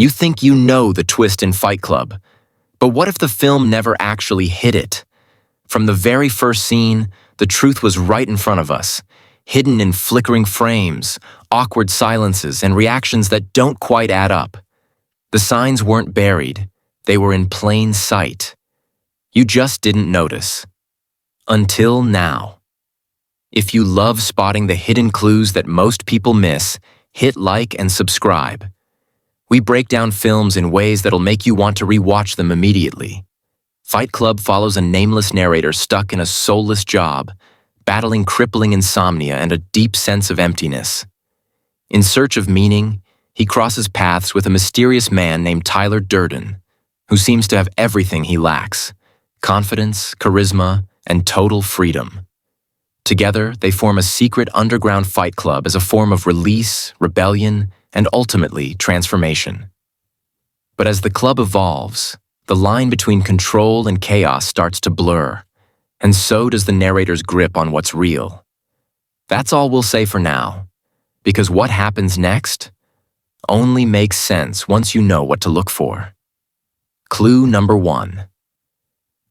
You think you know the twist in Fight Club, but what if the film never actually hit it? From the very first scene, the truth was right in front of us, hidden in flickering frames, awkward silences, and reactions that don't quite add up. The signs weren't buried, they were in plain sight. You just didn't notice. Until now. If you love spotting the hidden clues that most people miss, hit like and subscribe. We break down films in ways that'll make you want to rewatch them immediately. Fight Club follows a nameless narrator stuck in a soulless job, battling crippling insomnia and a deep sense of emptiness. In search of meaning, he crosses paths with a mysterious man named Tyler Durden, who seems to have everything he lacks: confidence, charisma, and total freedom. Together, they form a secret underground fight club as a form of release, rebellion, and ultimately transformation. But as the club evolves, the line between control and chaos starts to blur, and so does the narrator's grip on what's real. That's all we'll say for now, because what happens next only makes sense once you know what to look for. Clue number 1.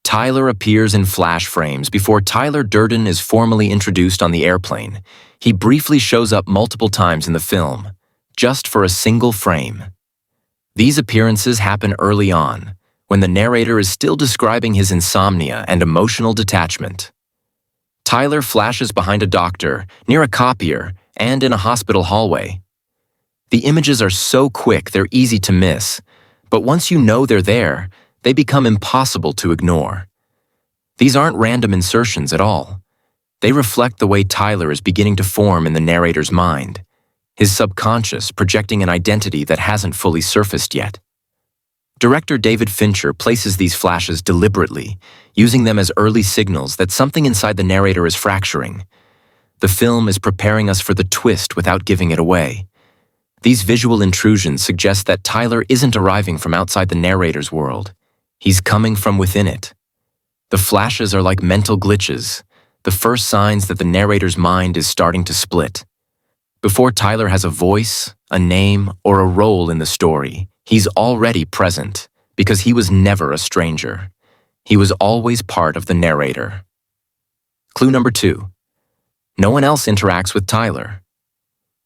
Tyler appears in flash frames before Tyler Durden is formally introduced on the airplane. He briefly shows up multiple times in the film, just for a single frame. These appearances happen early on, when the narrator is still describing his insomnia and emotional detachment. Tyler flashes behind a doctor, near a copier, and in a hospital hallway. The images are so quick they're easy to miss, but once you know they're there, they become impossible to ignore. These aren't random insertions at all. They reflect the way Tyler is beginning to form in the narrator's mind, his subconscious projecting an identity that hasn't fully surfaced yet. Director David Fincher places these flashes deliberately, using them as early signals that something inside the narrator is fracturing. The film is preparing us for the twist without giving it away. These visual intrusions suggest that Tyler isn't arriving from outside the narrator's world. He's coming from within it. The flashes are like mental glitches, the first signs that the narrator's mind is starting to split. Before Tyler has a voice, a name, or a role in the story, he's already present, because he was never a stranger. He was always part of the narrator. Clue number 2. No one else interacts with Tyler.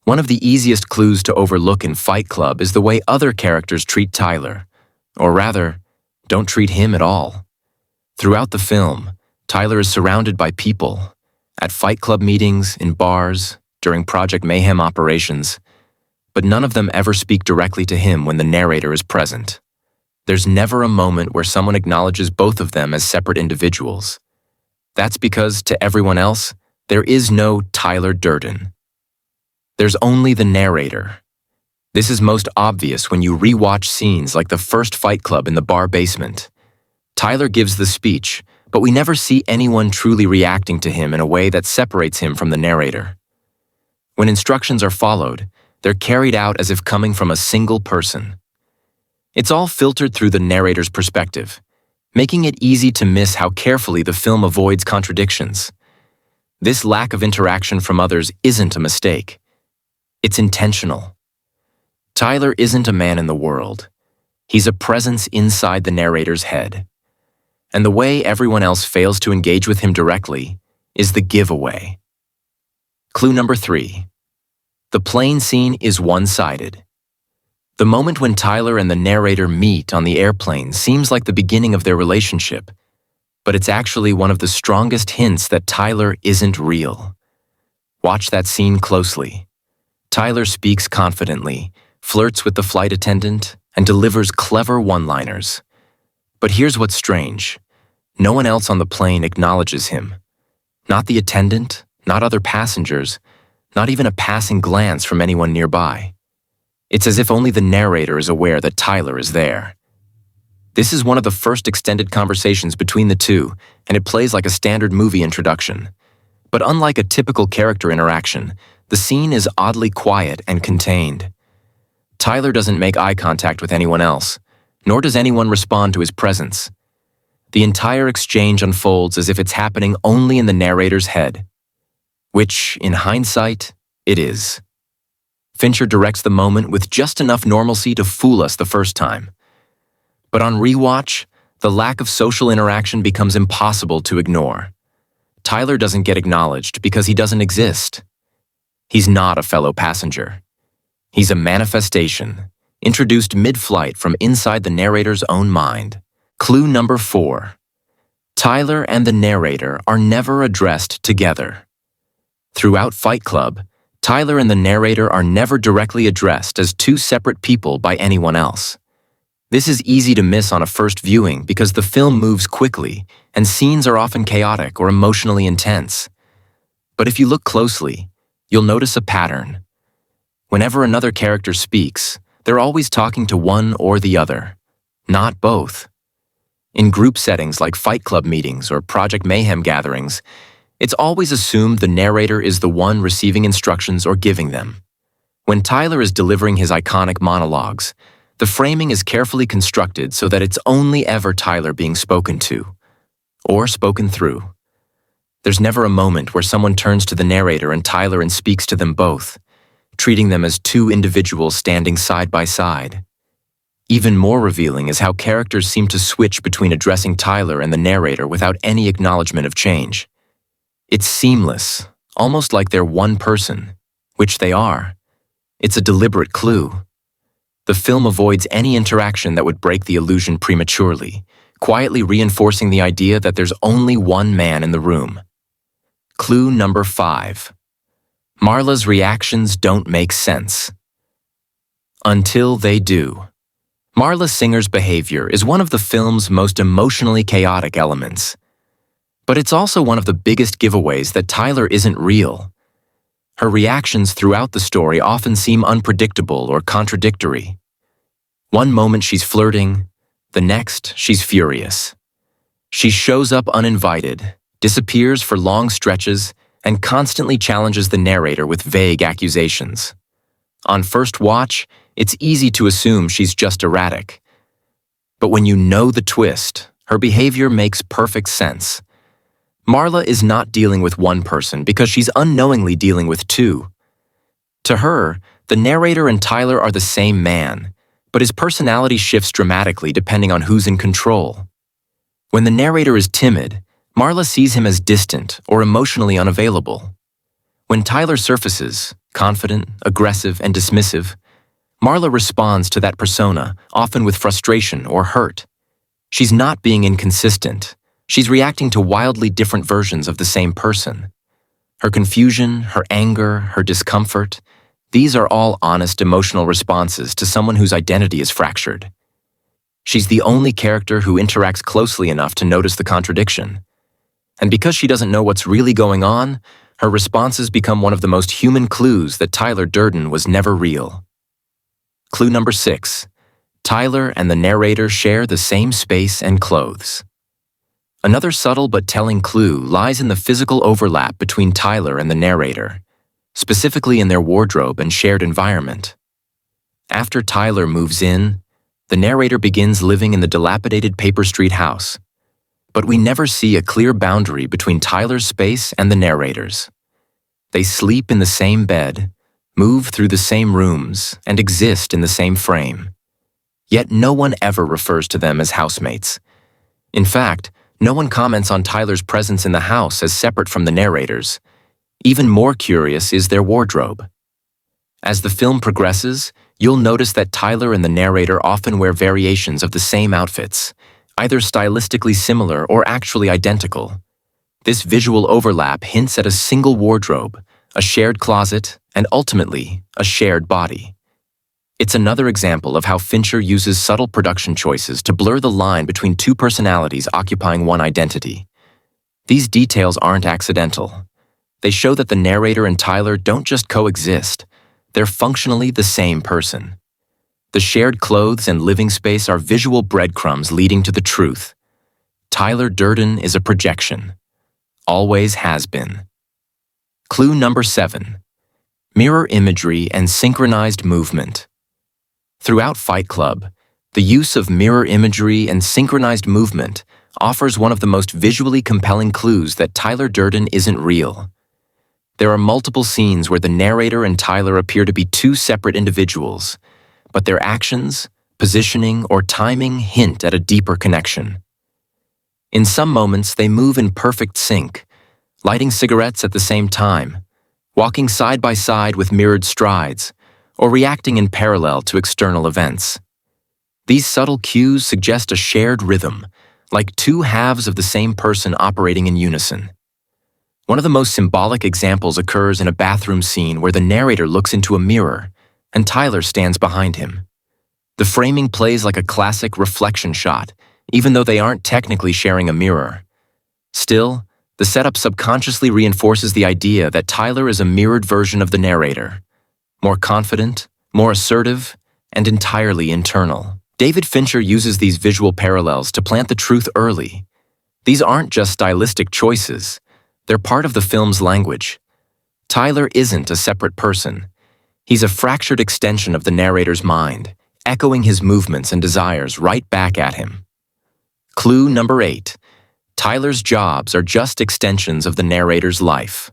One of the easiest clues to overlook in Fight Club is the way other characters treat Tyler, or rather, don't treat him at all. Throughout the film, Tyler is surrounded by people, at Fight Club meetings, in bars, during Project Mayhem operations, but none of them ever speak directly to him when the narrator is present. There's never a moment where someone acknowledges both of them as separate individuals. That's because, to everyone else, there is no Tyler Durden. There's only the narrator. This is most obvious when you rewatch scenes like the first Fight Club in the bar basement. Tyler gives the speech, but we never see anyone truly reacting to him in a way that separates him from the narrator. When instructions are followed, they're carried out as if coming from a single person. It's all filtered through the narrator's perspective, making it easy to miss how carefully the film avoids contradictions. This lack of interaction from others isn't a mistake. It's intentional. Tyler isn't a man in the world. He's a presence inside the narrator's head. And the way everyone else fails to engage with him directly is the giveaway. Clue number 3. The plane scene is one-sided. The moment when Tyler and the narrator meet on the airplane seems like the beginning of their relationship, but it's actually one of the strongest hints that Tyler isn't real. Watch that scene closely. Tyler speaks confidently, flirts with the flight attendant, and delivers clever one-liners. But here's what's strange. No one else on the plane acknowledges him. Not the attendant, not other passengers, not even a passing glance from anyone nearby. It's as if only the narrator is aware that Tyler is there. This is one of the first extended conversations between the two, and it plays like a standard movie introduction. But unlike a typical character interaction, the scene is oddly quiet and contained. Tyler doesn't make eye contact with anyone else, nor does anyone respond to his presence. The entire exchange unfolds as if it's happening only in the narrator's head. Which, in hindsight, it is. Fincher directs the moment with just enough normalcy to fool us the first time. But on rewatch, the lack of social interaction becomes impossible to ignore. Tyler doesn't get acknowledged because he doesn't exist. He's not a fellow passenger. He's a manifestation, introduced mid-flight from inside the narrator's own mind. Clue number 4. Tyler and the narrator are never addressed together. Throughout Fight Club, Tyler and the narrator are never directly addressed as two separate people by anyone else. This is easy to miss on a first viewing because the film moves quickly and scenes are often chaotic or emotionally intense. But if you look closely, you'll notice a pattern. Whenever another character speaks, they're always talking to one or the other, not both. In group settings like Fight Club meetings or Project Mayhem gatherings, it's always assumed the narrator is the one receiving instructions or giving them. When Tyler is delivering his iconic monologues, the framing is carefully constructed so that it's only ever Tyler being spoken to, or spoken through. There's never a moment where someone turns to the narrator and Tyler and speaks to them both, treating them as two individuals standing side by side. Even more revealing is how characters seem to switch between addressing Tyler and the narrator without any acknowledgement of change. It's seamless, almost like they're one person, which they are. It's a deliberate clue. The film avoids any interaction that would break the illusion prematurely, quietly reinforcing the idea that there's only one man in the room. Clue number 5. Marla's reactions don't make sense. Until they do. Marla Singer's behavior is one of the film's most emotionally chaotic elements. But it's also one of the biggest giveaways that Tyler isn't real. Her reactions throughout the story often seem unpredictable or contradictory. One moment she's flirting, the next she's furious. She shows up uninvited, disappears for long stretches, and constantly challenges the narrator with vague accusations. On first watch, it's easy to assume she's just erratic. But when you know the twist, her behavior makes perfect sense. Marla is not dealing with one person because she's unknowingly dealing with two. To her, the narrator and Tyler are the same man, but his personality shifts dramatically depending on who's in control. When the narrator is timid, Marla sees him as distant or emotionally unavailable. When Tyler surfaces, confident, aggressive, and dismissive, Marla responds to that persona, often with frustration or hurt. She's not being inconsistent. She's reacting to wildly different versions of the same person. Her confusion, her anger, her discomfort, these are all honest emotional responses to someone whose identity is fractured. She's the only character who interacts closely enough to notice the contradiction. And because she doesn't know what's really going on, her responses become one of the most human clues that Tyler Durden was never real. Clue number 6. Tyler and the narrator share the same space and clothes. Another subtle but telling clue lies in the physical overlap between Tyler and the narrator, specifically in their wardrobe and shared environment. After Tyler moves in, the narrator begins living in the dilapidated Paper Street house, but we never see a clear boundary between Tyler's space and the narrator's. They sleep in the same bed, move through the same rooms, and exist in the same frame. Yet no one ever refers to them as housemates. In fact, no one comments on Tyler's presence in the house as separate from the narrator's. Even more curious is their wardrobe. As the film progresses, you'll notice that Tyler and the narrator often wear variations of the same outfits, either stylistically similar or actually identical. This visual overlap hints at a single wardrobe, a shared closet, and ultimately, a shared body. It's another example of how Fincher uses subtle production choices to blur the line between two personalities occupying one identity. These details aren't accidental. They show that the narrator and Tyler don't just coexist, they're functionally the same person. The shared clothes and living space are visual breadcrumbs leading to the truth. Tyler Durden is a projection. Always has been. Clue number 7. Mirror imagery and synchronized movement. Throughout Fight Club, the use of mirror imagery and synchronized movement offers one of the most visually compelling clues that Tyler Durden isn't real. There are multiple scenes where the narrator and Tyler appear to be two separate individuals, but their actions, positioning, or timing hint at a deeper connection. In some moments, they move in perfect sync, lighting cigarettes at the same time, walking side by side with mirrored strides, or reacting in parallel to external events. These subtle cues suggest a shared rhythm, like two halves of the same person operating in unison. One of the most symbolic examples occurs in a bathroom scene where the narrator looks into a mirror and Tyler stands behind him. The framing plays like a classic reflection shot, even though they aren't technically sharing a mirror. Still, the setup subconsciously reinforces the idea that Tyler is a mirrored version of the narrator, more confident, more assertive, and entirely internal. David Fincher uses these visual parallels to plant the truth early. These aren't just stylistic choices. They're part of the film's language. Tyler isn't a separate person. He's a fractured extension of the narrator's mind, echoing his movements and desires right back at him. Clue number 8. Tyler's jobs are just extensions of the narrator's life.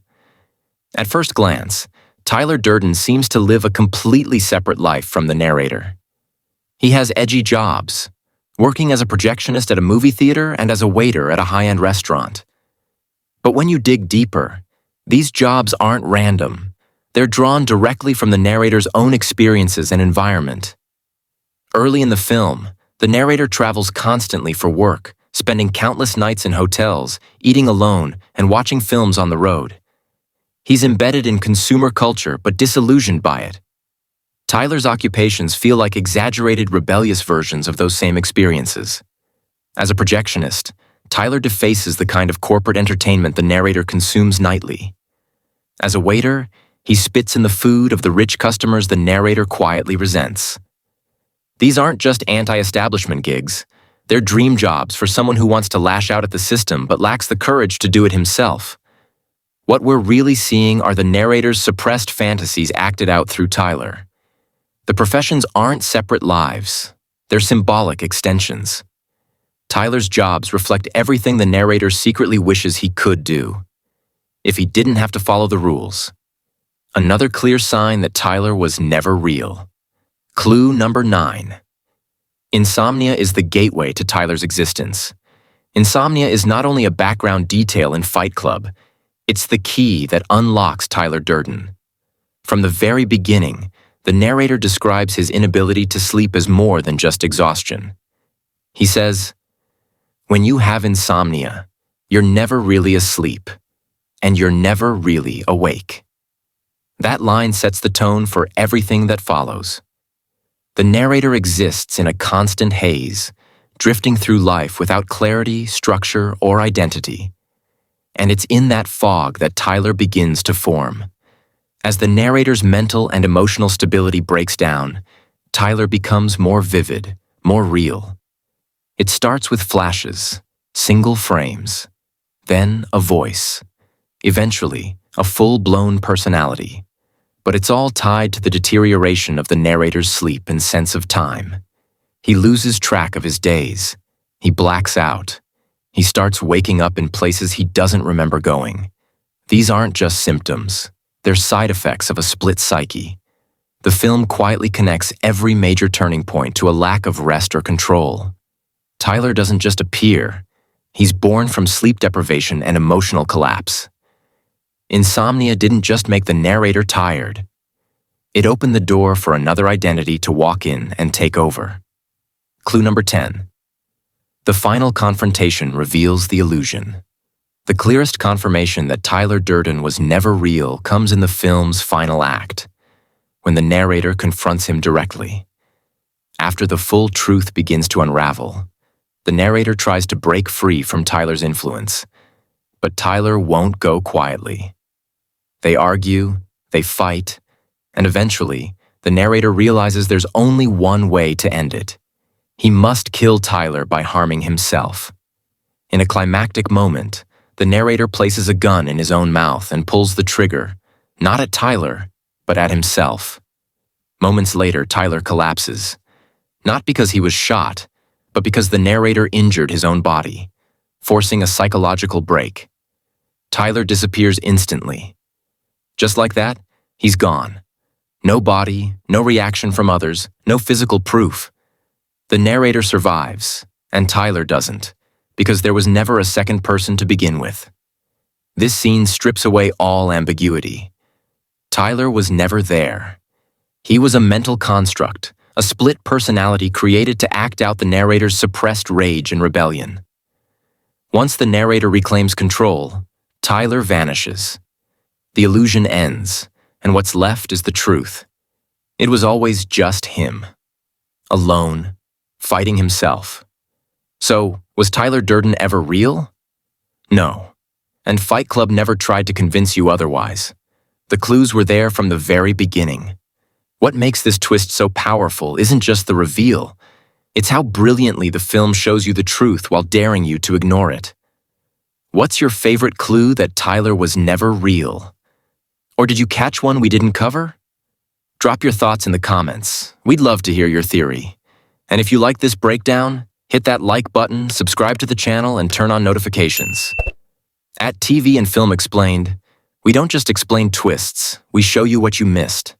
At first glance, Tyler Durden seems to live a completely separate life from the narrator. He has edgy jobs, working as a projectionist at a movie theater and as a waiter at a high-end restaurant. But when you dig deeper, these jobs aren't random. They're drawn directly from the narrator's own experiences and environment. Early in the film, the narrator travels constantly for work, spending countless nights in hotels, eating alone, and watching films on the road. He's embedded in consumer culture but disillusioned by it. Tyler's occupations feel like exaggerated, rebellious versions of those same experiences. As a projectionist, Tyler defaces the kind of corporate entertainment the narrator consumes nightly. As a waiter, he spits in the food of the rich customers the narrator quietly resents. These aren't just anti-establishment gigs. They're dream jobs for someone who wants to lash out at the system but lacks the courage to do it himself. What we're really seeing are the narrator's suppressed fantasies acted out through Tyler. The professions aren't separate lives. They're symbolic extensions. Tyler's jobs reflect everything the narrator secretly wishes he could do, if he didn't have to follow the rules. Another clear sign that Tyler was never real. Clue number 9. Insomnia is the gateway to Tyler's existence. Insomnia is not only a background detail in Fight Club, it's the key that unlocks Tyler Durden. From the very beginning, the narrator describes his inability to sleep as more than just exhaustion. He says, "When you have insomnia, you're never really asleep, and you're never really awake." That line sets the tone for everything that follows. The narrator exists in a constant haze, drifting through life without clarity, structure, or identity. And it's in that fog that Tyler begins to form. As the narrator's mental and emotional stability breaks down, Tyler becomes more vivid, more real. It starts with flashes, single frames, then a voice, eventually a full-blown personality. But it's all tied to the deterioration of the narrator's sleep and sense of time. He loses track of his days. He blacks out. He starts waking up in places he doesn't remember going. These aren't just symptoms. They're side effects of a split psyche. The film quietly connects every major turning point to a lack of rest or control. Tyler doesn't just appear. He's born from sleep deprivation and emotional collapse. Insomnia didn't just make the narrator tired. It opened the door for another identity to walk in and take over. Clue number 10. The final confrontation reveals the illusion. The clearest confirmation that Tyler Durden was never real comes in the film's final act, when the narrator confronts him directly. After the full truth begins to unravel, the narrator tries to break free from Tyler's influence, but Tyler won't go quietly. They argue, they fight, and eventually, the narrator realizes there's only one way to end it. He must kill Tyler by harming himself. In a climactic moment, the narrator places a gun in his own mouth and pulls the trigger, not at Tyler, but at himself. Moments later, Tyler collapses, not because he was shot, but because the narrator injured his own body, forcing a psychological break. Tyler disappears instantly. Just like that, he's gone. No body, no reaction from others, no physical proof. The narrator survives, and Tyler doesn't, because there was never a second person to begin with. This scene strips away all ambiguity. Tyler was never there. He was a mental construct, a split personality created to act out the narrator's suppressed rage and rebellion. Once the narrator reclaims control, Tyler vanishes. The illusion ends, and what's left is the truth. It was always just him. Alone, fighting himself. So, was Tyler Durden ever real? No. And Fight Club never tried to convince you otherwise. The clues were there from the very beginning. What makes this twist so powerful isn't just the reveal. It's how brilliantly the film shows you the truth while daring you to ignore it. What's your favorite clue that Tyler was never real? Or did you catch one we didn't cover? Drop your thoughts in the comments. We'd love to hear your theory. And if you like this breakdown, hit that like button, subscribe to the channel, and turn on notifications. At TV and Film Explained, we don't just explain twists, we show you what you missed.